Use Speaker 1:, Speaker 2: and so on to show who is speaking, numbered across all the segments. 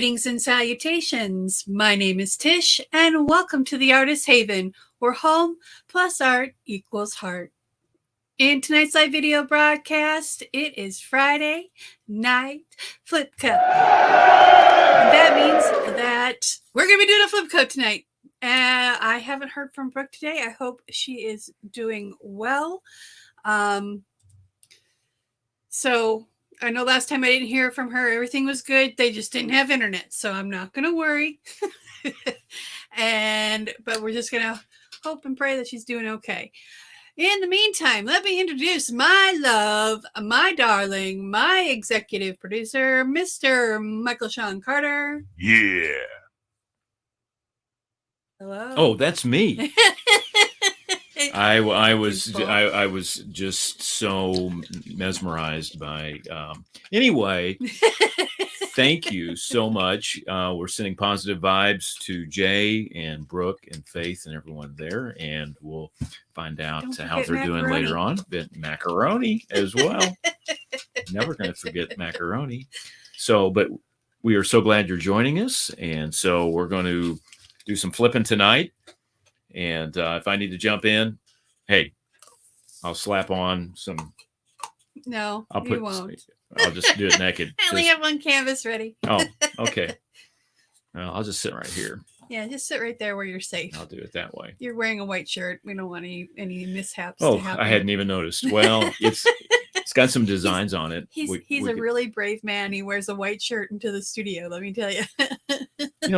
Speaker 1: Greetings and salutations. My name is Tish, and welcome to the Artist Haven, where home plus art equals heart. In tonight's live video broadcast, it is Friday night flip cup. That means that we're going to be doing a flip cup tonight. I haven't heard from Brooke today. I hope she is doing well. So I know last time I didn't hear from her, everything was good. They just didn't have internet, so I'm not going to worry. But we're just going to hope and pray that she's doing okay. In the meantime, let me introduce my love, my darling, my executive producer, Mr. Michael Sean Carter.
Speaker 2: Yeah.
Speaker 1: Hello.
Speaker 2: Oh, that's me. I was just so mesmerized by. Anyway, thank you so much. We're sending positive vibes to Jay and Brooke and Faith and everyone there, and we'll find out how they're doing later on. But macaroni as well. Never going to forget macaroni. But we are so glad you're joining us, and so we're going to do some flipping tonight. And if I need to jump in, hey, I'll slap on some.
Speaker 1: No, you won't.
Speaker 2: I'll just do it naked.
Speaker 1: I only have one canvas ready.
Speaker 2: Oh, okay. Well, I'll just sit right here.
Speaker 1: Yeah, just sit right there where you're safe.
Speaker 2: I'll do it that way.
Speaker 1: You're wearing a white shirt. We don't want any mishaps
Speaker 2: to
Speaker 1: happen.
Speaker 2: I hadn't even noticed. Well, it's got some designs on it.
Speaker 1: He's a really brave man. He wears a white shirt into the studio, let me tell you.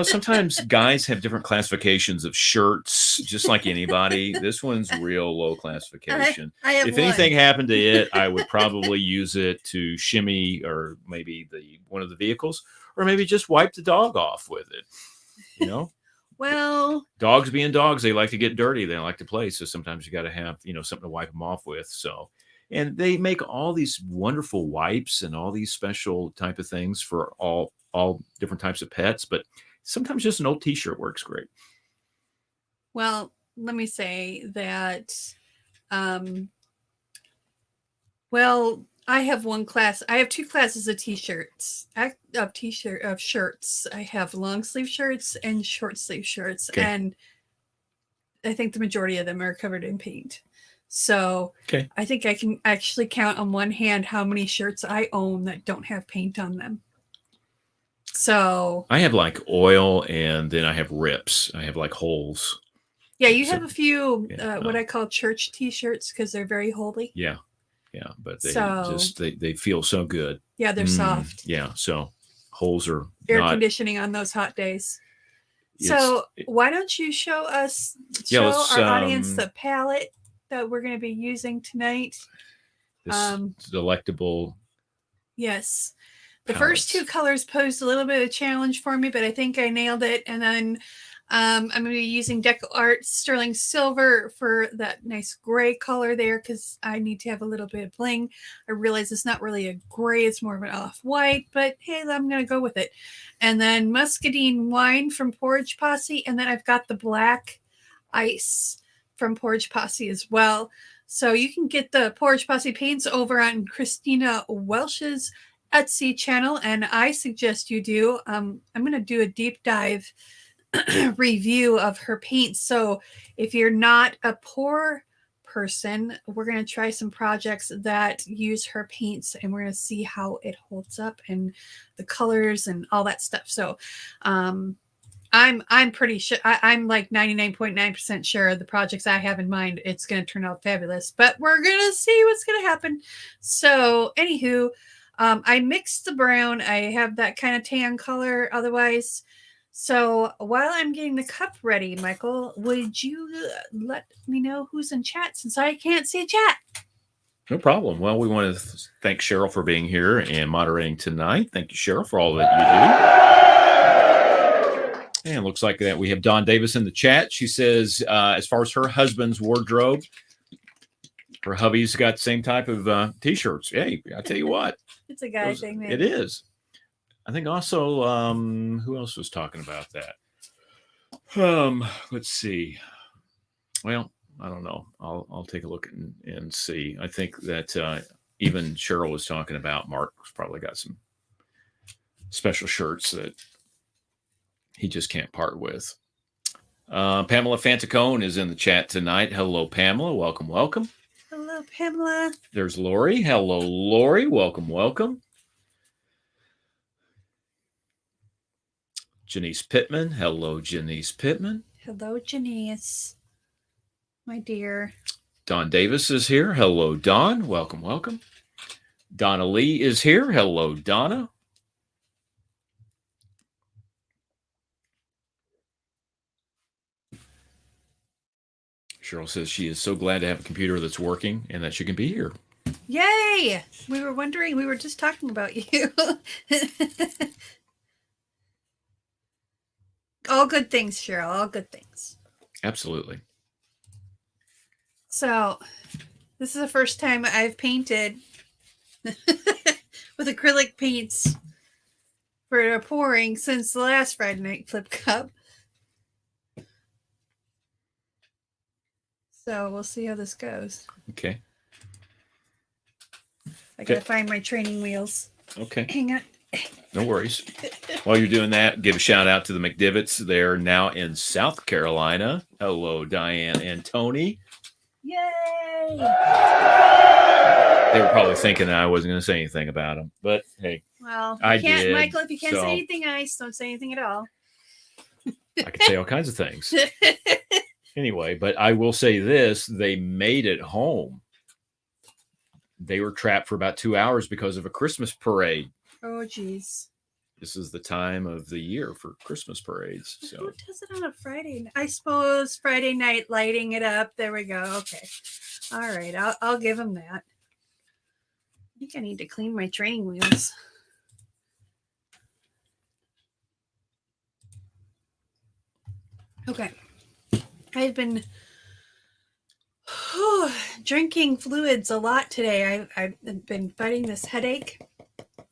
Speaker 2: Sometimes guys have different classifications of shirts, just like anybody. This one's real low classification. If anything happened to it, I would probably use it to shimmy or maybe one of the vehicles, or maybe just wipe the dog off with it. Well, dogs being dogs, they like to get dirty. They like to play. So sometimes you got to have, something to wipe them off with. And they make all these wonderful wipes and all these special type of things for all different types of pets. But sometimes just an old t-shirt works great.
Speaker 1: Well, let me say that, I have two classes of t-shirts, of shirts. I have long sleeve shirts and short sleeve shirts. Okay. And I think the majority of them are covered in paint. So okay. I think I can actually count on one hand how many shirts I own that don't have paint on them. So
Speaker 2: I have like oil, and then I have rips. I have like holes.
Speaker 1: Yeah, you have a few what I call church t-shirts because they're very holy.
Speaker 2: Yeah. Yeah, but they feel so good.
Speaker 1: Yeah, they're soft.
Speaker 2: Yeah, so holes are
Speaker 1: air conditioning on those hot days. So why don't you show our audience the palette that we're going to be using tonight?
Speaker 2: This delectable.
Speaker 1: Yes. The first two colors posed a little bit of a challenge for me, but I think I nailed it. And then I'm going to be using Deco Art Sterling Silver for that nice gray color there because I need to have a little bit of bling. I realize it's not really a gray, it's more of an off-white, but hey, I'm going to go with it. And then Muscadine Wine from Porridge Posse, and then I've got the Black Ice from Porridge Posse as well. So you can get the Porridge Posse paints over on Christina Welsh's Etsy channel, and I suggest you do. I'm going to do a deep dive review of her paints. So if you're not a pour person, we're going to try some projects that use her paints, and we're going to see how it holds up and the colors and all that stuff. So I'm pretty sure, I'm like 99.9% sure the projects I have in mind, it's going to turn out fabulous, but we're going to see what's going to happen. So anywho, I mixed the brown. I have that kind of tan color otherwise. So while I'm getting the cup ready, Michael, would you let me know who's in chat since I can't see chat?
Speaker 2: No problem. Well, we want to thank Cheryl for being here and moderating tonight. Thank you, Cheryl, for all that you do. And it looks like that we have Dawn Davis in the chat. She says, as far as her husband's wardrobe, her hubby's got the same type of T-shirts. Hey, I tell you what.
Speaker 1: It's a guy thing, man.
Speaker 2: It is. I think also, who else was talking about that? Let's see. Well, I don't know. I'll take a look and see. I think that even Cheryl was talking about Mark's probably got some special shirts that he just can't part with. Pamela Fantacone is in the chat tonight. Hello, Pamela. Welcome, welcome.
Speaker 1: Hello, Pamela.
Speaker 2: There's Lori. Hello, Lori. Welcome, welcome. Janice Pittman. Hello, Janice Pittman.
Speaker 1: Hello, Janice. My dear.
Speaker 2: Don Davis is here. Hello, Don. Welcome, welcome. Donna Lee is here. Hello, Donna. Cheryl says she is so glad to have a computer that's working and that she can be here.
Speaker 1: Yay! We were wondering, we were just talking about you. All good things, Cheryl. All good things.
Speaker 2: Absolutely.
Speaker 1: So, this is the first time I've painted with acrylic paints for a pouring since the last Friday Night Flip Cup. So, we'll see how this goes.
Speaker 2: Okay.
Speaker 1: I gotta find my training wheels.
Speaker 2: Okay.
Speaker 1: Hang on.
Speaker 2: No worries. While you're doing that, give a shout out to the McDivotts. They're now in South Carolina. Hello, Diane and Tony.
Speaker 1: Yay!
Speaker 2: They were probably thinking that I wasn't going to say anything about them, but hey,
Speaker 1: well,
Speaker 2: I did.
Speaker 1: Michael, if you can't say anything nice, don't say anything at all.
Speaker 2: I could say all kinds of things. Anyway, but I will say this: they made it home. They were trapped for about 2 hours because of a Christmas parade.
Speaker 1: Oh, geez.
Speaker 2: This is the time of the year for Christmas parades. So
Speaker 1: who does it on a Friday? I suppose Friday night lighting it up. There we go. Okay. All right. I'll give them that. I think I need to clean my training wheels. Okay. I've been drinking fluids a lot today. I've been fighting this headache.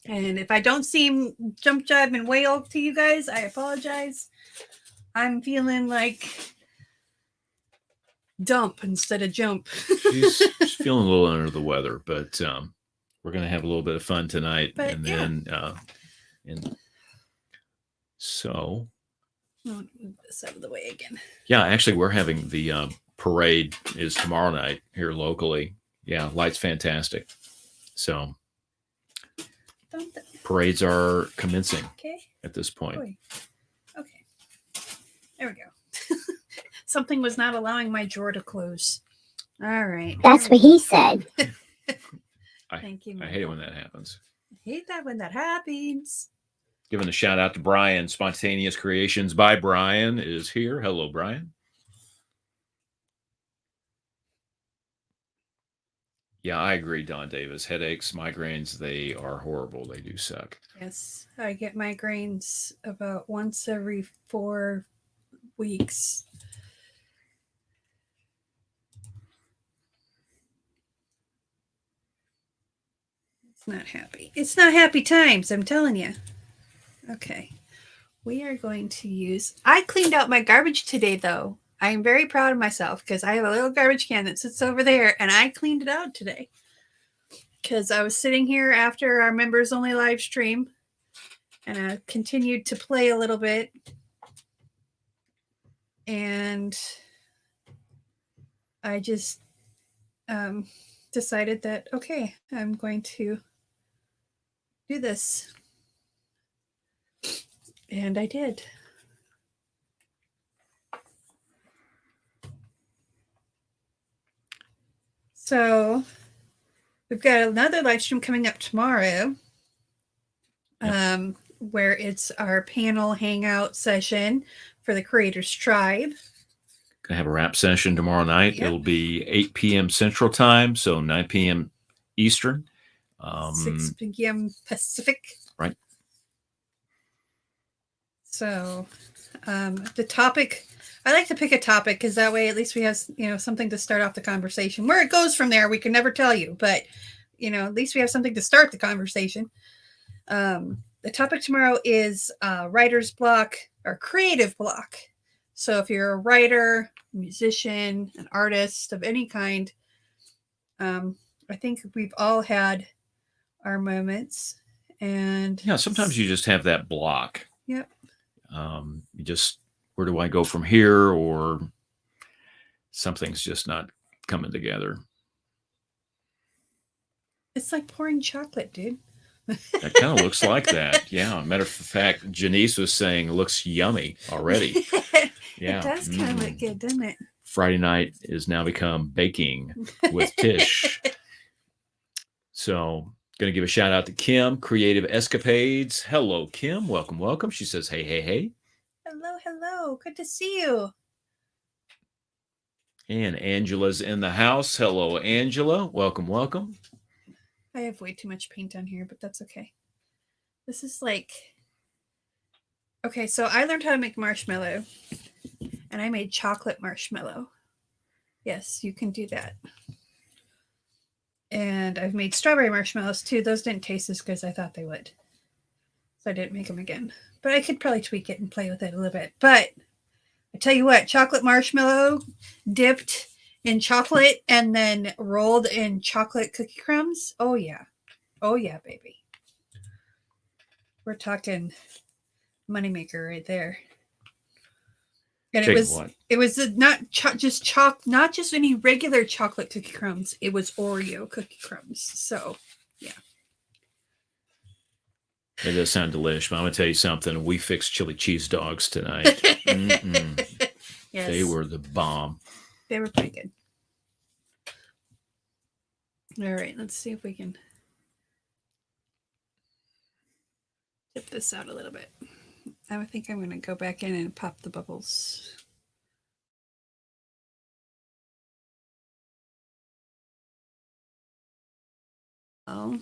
Speaker 1: And if I don't seem jump, jive, and wail to you guys, I apologize. I'm feeling like dump instead of jump.
Speaker 2: she's feeling a little under the weather, but we're going to have a little bit of fun tonight.
Speaker 1: But,
Speaker 2: and then, and so.
Speaker 1: I'll move this out of the way again.
Speaker 2: Yeah, actually, we're having the parade is tomorrow night here locally. Yeah, light's fantastic. So. Parades are commencing at this point.
Speaker 1: Boy. Okay. There we go. Something was not allowing my drawer to close. All right.
Speaker 3: That's what he said.
Speaker 1: Thank you.
Speaker 2: I hate it when that happens.
Speaker 1: I hate that when that happens.
Speaker 2: Giving a shout out to Brian. Spontaneous Creations by Brian is here. Hello, Brian. Yeah, I agree, Don Davis. Headaches, migraines, they are horrible. They do suck.
Speaker 1: Yes, I get migraines about once every 4 weeks. It's not happy. It's not happy times, I'm telling you. Okay. We are going to use... I cleaned out my garbage today, though. I am very proud of myself because I have a little garbage can that sits over there, and I cleaned it out today. Because I was sitting here after our members-only live stream, and I continued to play a little bit. And I just decided that, okay, I'm going to do this. And I did. So we've got another live stream coming up tomorrow, where it's our panel hangout session for the Creators Tribe.
Speaker 2: Gonna have a rap session tomorrow night. Yep. It'll be 8 p.m. Central Time, so 9 p.m. Eastern.
Speaker 1: 6 p.m. Pacific.
Speaker 2: Right.
Speaker 1: So the topic... I like to pick a topic because that way at least we have, something to start off the conversation. Where it goes from there, we can never tell you, but, at least we have something to start the conversation. The topic tomorrow is writer's block or creative block. So if you're a writer, musician, an artist of any kind, I think we've all had our moments. And
Speaker 2: yeah, sometimes you just have that block.
Speaker 1: Yep.
Speaker 2: Where do I go from here? Or something's just not coming together.
Speaker 1: It's like pouring chocolate, dude.
Speaker 2: That kind of looks like that. Yeah. Matter of fact, Janice was saying it looks yummy already. Yeah.
Speaker 1: It does kind of look good, doesn't it?
Speaker 2: Friday night has now become baking with Tish. So, going to give a shout out to Kim, Creative Escapades. Hello, Kim. Welcome, welcome. She says, hey, hey, hey.
Speaker 1: Hello, hello. Good to see you.
Speaker 2: And Angela's in the house. Hello, Angela. Welcome, welcome.
Speaker 1: I have way too much paint on here, but that's okay. This is like... Okay, so I learned how to make marshmallow, and I made chocolate marshmallow. Yes, you can do that. And I've made strawberry marshmallows too. Those didn't taste as good as I thought they would. So I didn't make them again. But I could probably tweak it and play with it a little bit. But I tell you what, chocolate marshmallow dipped in chocolate and then rolled in chocolate cookie crumbs. Oh, yeah. Oh, yeah, baby. We're talking moneymaker right there. And it was not just any regular chocolate cookie crumbs. It was Oreo cookie crumbs. So, yeah.
Speaker 2: It does sound delicious. But I'm going to tell you something. We fixed chili cheese dogs tonight. Yes. They were the bomb.
Speaker 1: They were pretty good. All right, let's see if we can dip this out a little bit. I think I'm going to go back in and pop the bubbles. Oh.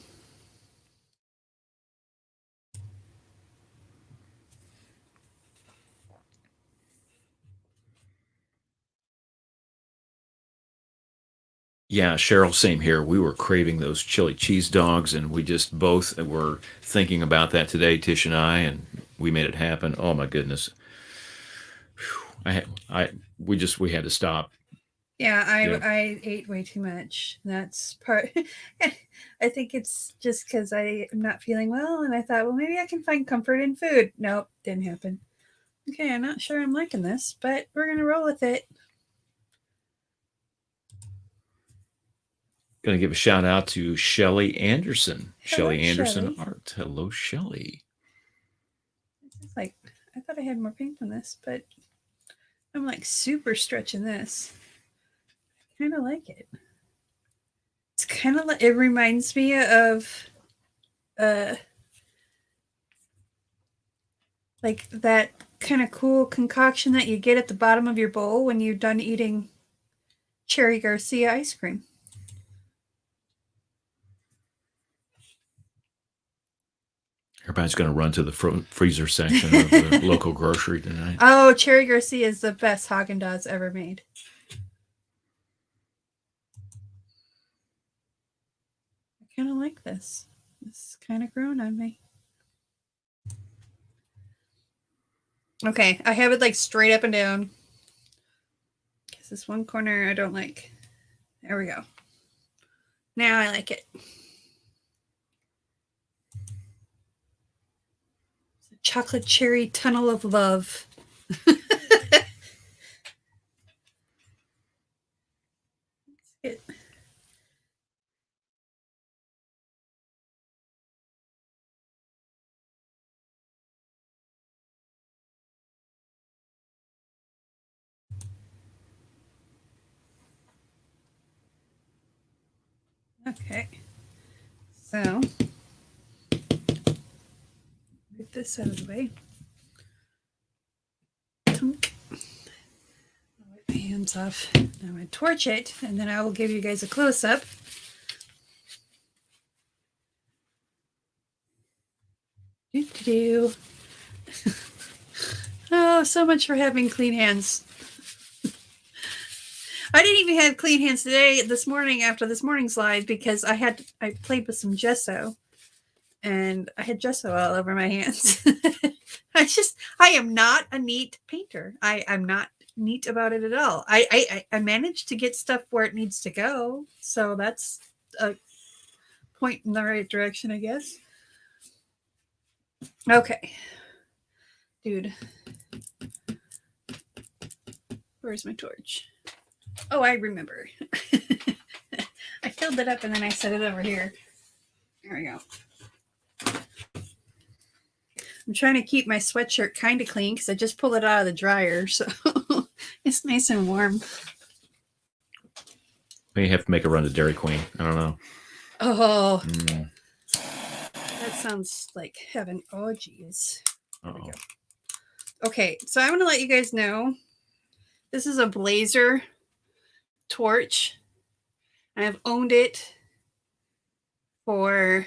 Speaker 2: Yeah, Cheryl, same here. We were craving those chili cheese dogs, and we just both were thinking about that today, Tish and I, and we made it happen. Oh my goodness. We had to stop.
Speaker 1: Yeah, I ate way too much. That's part. I think it's just because I am not feeling well, and I thought, well, maybe I can find comfort in food. Nope, didn't happen. Okay, I'm not sure I'm liking this, but we're gonna roll with it.
Speaker 2: Going to give a shout out to Shelly Anderson. Shelly Anderson
Speaker 1: Shelley.
Speaker 2: Art. Hello, Shelly.
Speaker 1: This is like, I thought I had more paint than this, but I'm like super stretching this. I kind of like it. It's kind of like, it reminds me of like that kind of cool concoction that you get at the bottom of your bowl when you're done eating Cherry Garcia ice cream.
Speaker 2: Everybody's going to run to the freezer section of the local grocery tonight.
Speaker 1: Oh, Cherry Garcia is the best Haagen-Dazs ever made. I kind of like this. This is kind of growing on me. Okay, I have it like straight up and down. Because this one corner I don't like. There we go. Now I like it. Chocolate cherry tunnel of love. Okay, so get this out of the way. Tunk. I'll wipe my hands off. I'm going to torch it, and then I will give you guys a close-up. Do-do-do. Oh, so much for having clean hands. I didn't even have clean hands this morning after this morning's live because I played with some gesso and I had gesso all over my hands. I am not a neat painter. I'm not neat about it at all. I managed to get stuff where it needs to go. So that's a point in the right direction, I guess. Okay. Dude. Where's my torch? Oh, I remember. I filled it up and then I set it over here. There we go. I'm trying to keep my sweatshirt kind of clean because I just pulled it out of the dryer, so it's nice and warm.
Speaker 2: We have to make a run to Dairy Queen. I don't know.
Speaker 1: Oh, that sounds like heaven. Oh, geez. Okay, so I'm going to let you guys know. This is a Blazer torch. I've owned it for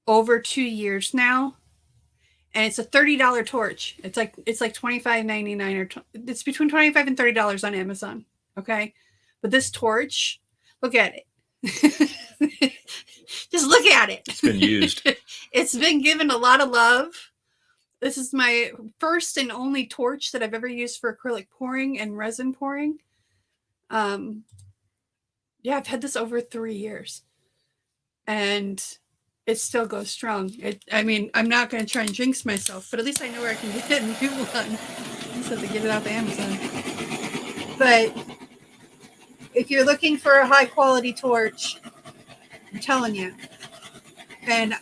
Speaker 1: over 2 years now. And it's a $30 torch. It's like $25.99 or it's between $25 and $30 on Amazon. Okay. But this torch, look at it. Just look at it.
Speaker 2: It's been used.
Speaker 1: It's been given a lot of love. This is my first and only torch that I've ever used for acrylic pouring and resin pouring. Yeah, I've had this over 3 years. And it still goes strong. I mean, I'm not going to try and jinx myself, but at least I know where I can get a new one. I just have to get it off Amazon. But if you're looking for a high quality torch, I'm telling you, and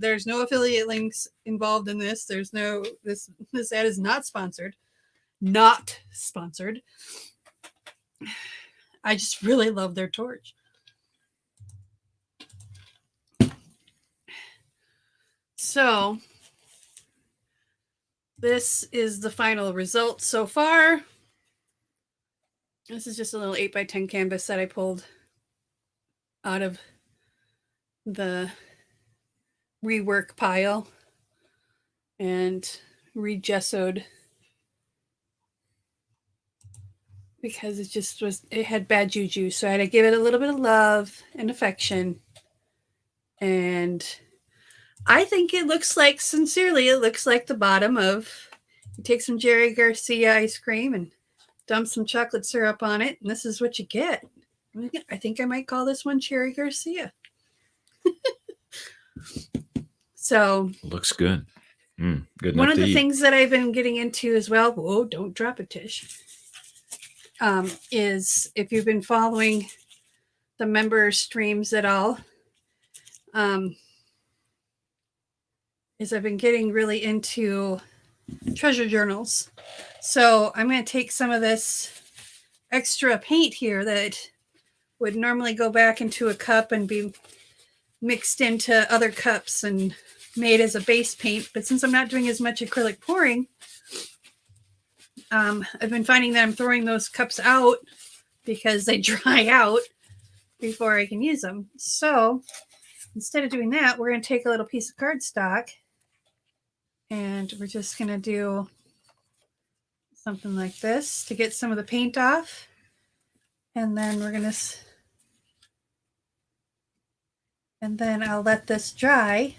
Speaker 1: there's no affiliate links involved in this. There's no, this ad is not sponsored. Not sponsored. I just really love their torch. So this is the final result so far. This is just a little 8x10 canvas that I pulled out of the rework pile and re-gessoed because it had bad juju. So I had to give it a little bit of love and affection. And I think it looks like, sincerely, it looks like the bottom of, you take some Jerry Garcia ice cream and dump some chocolate syrup on it, and this is what you get. I think I might call this one Cherry Garcia. So.
Speaker 2: Looks good. Good.
Speaker 1: One of the things that I've been getting into as well, whoa, don't drop it, Tish, is if you've been following the member streams at all, is I've been getting really into treasure journals. So I'm going to take some of this extra paint here that would normally go back into a cup and be mixed into other cups and made as a base paint. But since I'm not doing as much acrylic pouring, I've been finding that I'm throwing those cups out because they dry out before I can use them. So instead of doing that, we're going to take a little piece of cardstock and we're just going to do something like this to get some of the paint off. And then we're going to, and then I'll let this dry.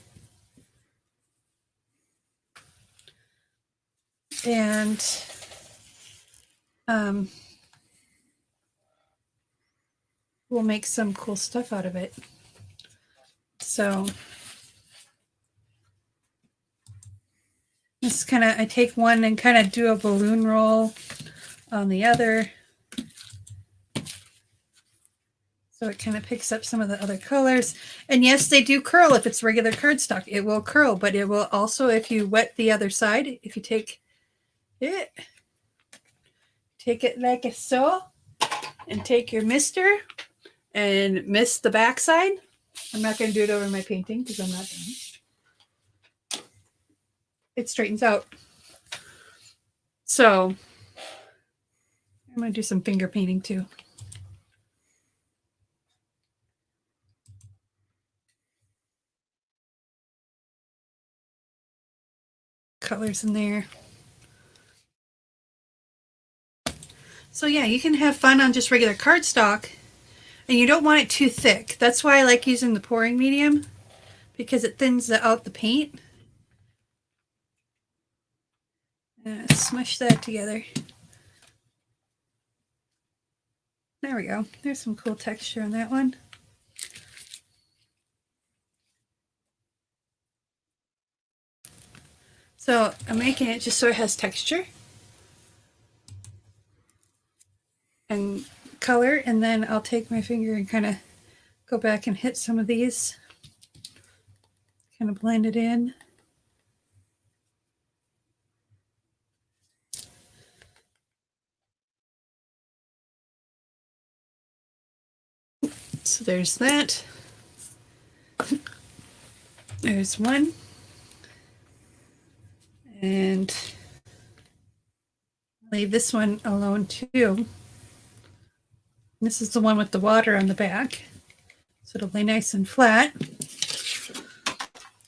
Speaker 1: And we'll make some cool stuff out of it. So this kind of, I take one and kind of do a balloon roll on the other. So it kind of picks up some of the other colors. And yes, they do curl if it's regular cardstock. It will curl, but it will also, if you wet the other side, if you take it like so, and take your mister and mist the backside. I'm not going to do it over my painting because I'm not done. It straightens out. So I'm going to do some finger painting too. Colors in there. So yeah, you can have fun on just regular cardstock, and you don't want it too thick. That's why I like using the pouring medium, because it thins out the paint. Smush that together. There we go. There's some cool texture on that one. So I'm making it just so it has texture and color, and then I'll take my finger and kind of go back and hit some of these, kind of blend it in. So there's that. There's one. And leave this one alone too. This is the one with the water on the back. So it'll lay nice and flat.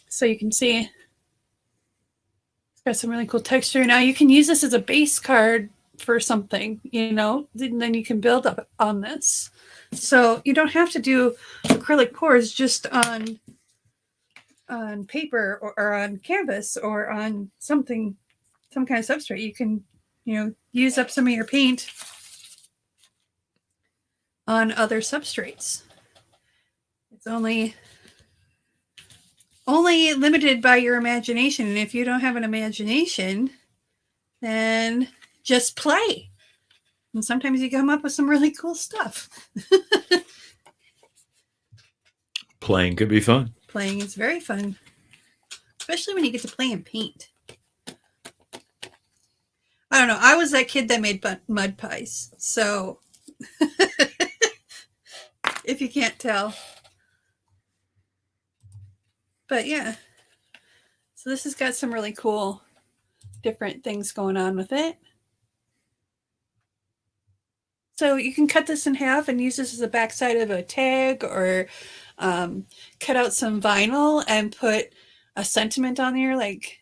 Speaker 1: So you can see it's got some really cool texture. Now you can use this as a base card for something, you know, and then you can build up on this. So you don't have to do acrylic pours just on paper or on canvas or on something, some kind of substrate. You can, you know, use up some of your paint on other substrates. It's only limited by your imagination. And if you don't have an imagination, then just play. And sometimes you come up with some really cool stuff.
Speaker 2: Playing could be fun.
Speaker 1: Playing is very fun, especially when you get to play and paint. I don't know. I was that kid that made mud pies. So if you can't tell. But yeah. So this has got some really cool different things going on with it. So you can cut this in half and use this as a backside of a tag, or cut out some vinyl and put a sentiment on there, like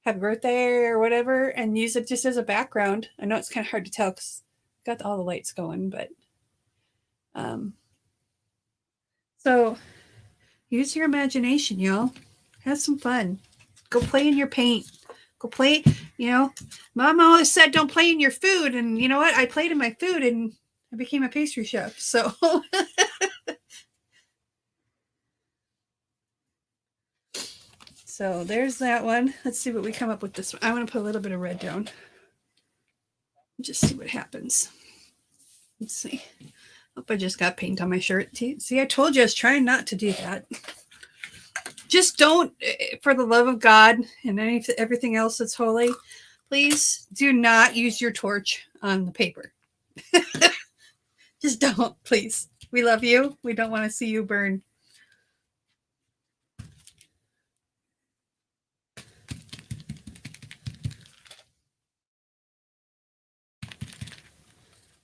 Speaker 1: happy birthday or whatever, and use it just as a background. I know it's kind of hard to tell because I've got all the lights going, but so use your imagination, y'all. Have some fun. Go play in your paint. Go play, you know. Mom always said don't play in your food, and you know what? I played in my food and I became a pastry chef. So so there's that one. Let's see what we come up with this one. I want to put a little bit of red down. Just see what happens. Let's see. Hope I just got paint on my shirt. See, I told you I was trying not to do that. Just don't, for the love of God and everything else that's holy, please do not use your torch on the paper. Just don't, please. We love you. We don't want to see you burn.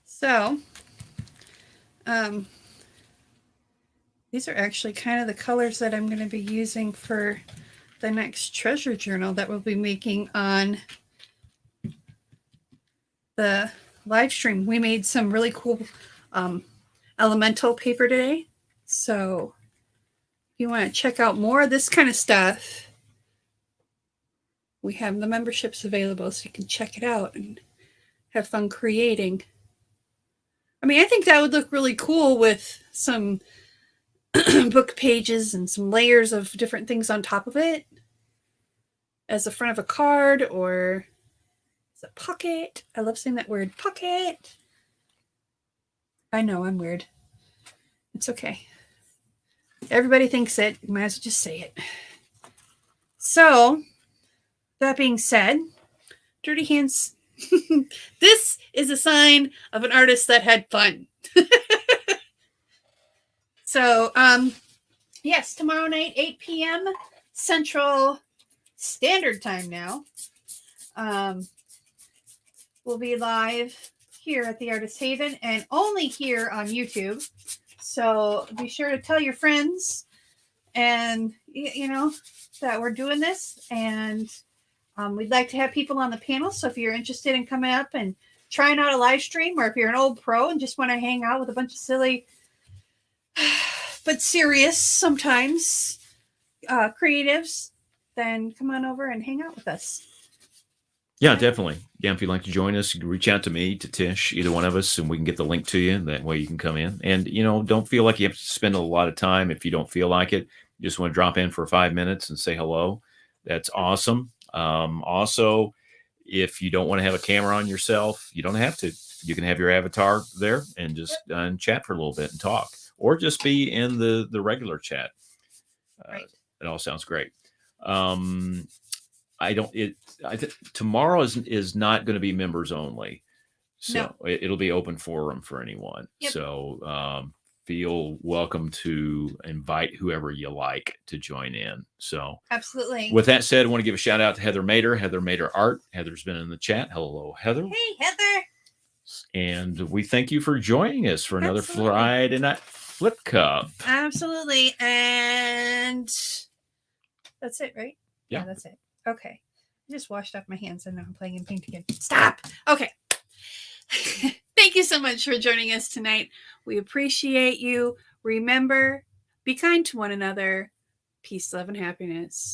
Speaker 1: So, these are actually kind of the colors that I'm going to be using for the next treasure journal that we'll be making on the live stream. We made some really cool elemental paper today. So if you want to check out more of this kind of stuff, we have the memberships available so you can check it out and have fun creating. I mean, I think that would look really cool with some book pages and some layers of different things on top of it as the front of a card or as a pocket. I love saying that word, pocket. I know I'm weird. It's okay. Everybody thinks it. You might as well just say it. So, that being said, dirty hands. This is a sign of an artist that had fun. So, yes, tomorrow night, 8 p.m. Central Standard Time now. We'll be live here at the Artist Haven and only here on YouTube. So be sure to tell your friends and, you know, that we're doing this. And we'd like to have people on the panel. So if you're interested in coming up and trying out a live stream, or if you're an old pro and just want to hang out with a bunch of silly but serious sometimes creatives, then come on over and hang out with us.
Speaker 2: Yeah, definitely. Yeah, if you'd like to join us, you can reach out to me, to Tish, either one of us, and we can get the link to you. That way you can come in. And, you know, don't feel like you have to spend a lot of time if you don't feel like it. You just want to drop in for 5 minutes and say hello. That's awesome. Also, if you don't want to have a camera on yourself, you don't have to. You can have your avatar there and just chat for a little bit and talk, or just be in the regular chat.
Speaker 1: Right.
Speaker 2: It all sounds great. Tomorrow is not going to be members only, so it'll be open forum for anyone. Yep. So feel welcome to invite whoever you like to join in. So
Speaker 1: absolutely.
Speaker 2: With that said, I want to give a shout out to Heather Mader Art. Heather's been in the chat. Hello, Heather.
Speaker 1: Hey, Heather.
Speaker 2: And we thank you for joining us for another Friday Night Flip Cup.
Speaker 1: Absolutely. And that's it, right?
Speaker 2: Yeah,
Speaker 1: that's it. Okay. I just washed off my hands and now I'm playing in paint again. Stop. Okay. Thank you so much for joining us tonight. We appreciate you. Remember, be kind to one another. Peace, love, and happiness.